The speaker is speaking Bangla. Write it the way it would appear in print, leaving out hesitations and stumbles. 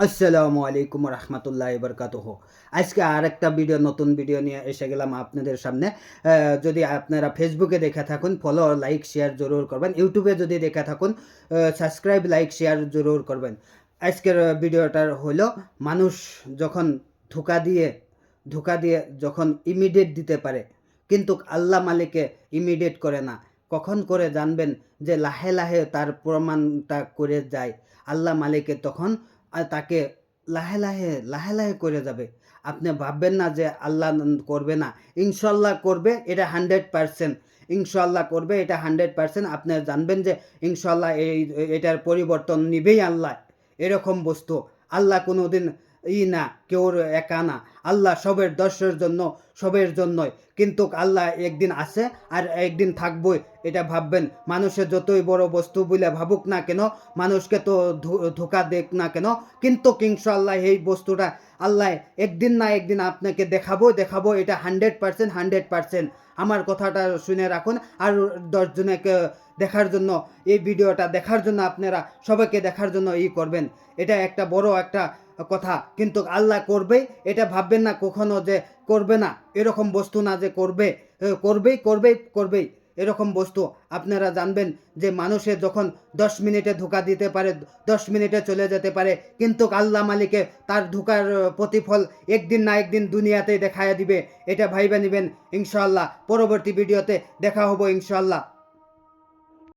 আসসালামু আলাইকুম রহমতুল্লাহ বরকাতুহ। আজকে আরেকটা নতুন ভিডিও নিয়ে এসে গেলাম আপনাদের সামনে। যদি আপনারা ফেসবুকে দেখে থাকুন ফলো লাইক শেয়ার জরুর করবেন, ইউটিউবে যদি দেখে থাকুন সাবস্ক্রাইব লাইক শেয়ার জরুর করবেন। আজকের ভিডিওটার হলো মানুষ যখন ধোঁকা দিয়ে যখন ইমিডিয়েট দিতে পারে, কিন্তু আল্লাহ মালিকে ইমিডিয়েট করে না। কখন করে জানবেন? যে লাহে লাহে তার প্রমাণটা করে যায় আল্লাহ মালিকে, তখন তাকে লাহে লাহে করে যাবে। আপনি ভাববেন না যে আল্লাহ করবে না। ইনশাল্লাহ করবে, এটা 100%। ইনশাল্লাহ করবে, এটা 100%। আপনি জানবেন যে ইনশাল্লাহ এটার পরিবর্তন নিবেই আল্লাহ। এরকম বস্তু আল্লাহ কোনোদিন না, কেউর একা না। আল্লাহ সবের দর্শের জন্য, সবের জন্যই। কিন্তু আল্লাহ একদিন আছে আর একদিন থাকবই, এটা ভাববেন। মানুষের যতই বড় বস্তু বলে ভাবুক না কেন, মানুষকে তো ধোকা দেখ না কেন, কিন্তু ইনশাআল্লাহ এই বস্তুটা আল্লাহ একদিন না একদিন আপনাকে দেখাবো। এটা 100%। আমার কথাটা শুনে রাখুন। আর 10 জনকে দেখার জন্য, এই ভিডিওটা দেখার জন্য আপনারা সবাইকে দেখার জন্য করবেন। এটা একটা বড় একটা কথা। কিন্তু আল্লাহ করবেই, এটা ভাববেন না কখনো যে করবে না। এরকম বস্তু না যে করবেই। এরকম বস্তু আপনারা জানবেন যে মানুষের যখন 10 মিনিটে ধোঁকা দিতে পারে, 10 মিনিটে চলে যেতে পারে, কিন্তু আল্লাহ মালিকে তার ধোঁকার প্রতিফল একদিন না একদিন দুনিয়াতে দেখায়া দিবে। এটা ভাইবা নেবেন। ইনশাআল্লাহ পরবর্তী ভিডিওতে দেখা হবো ইনশাআল্লাহ।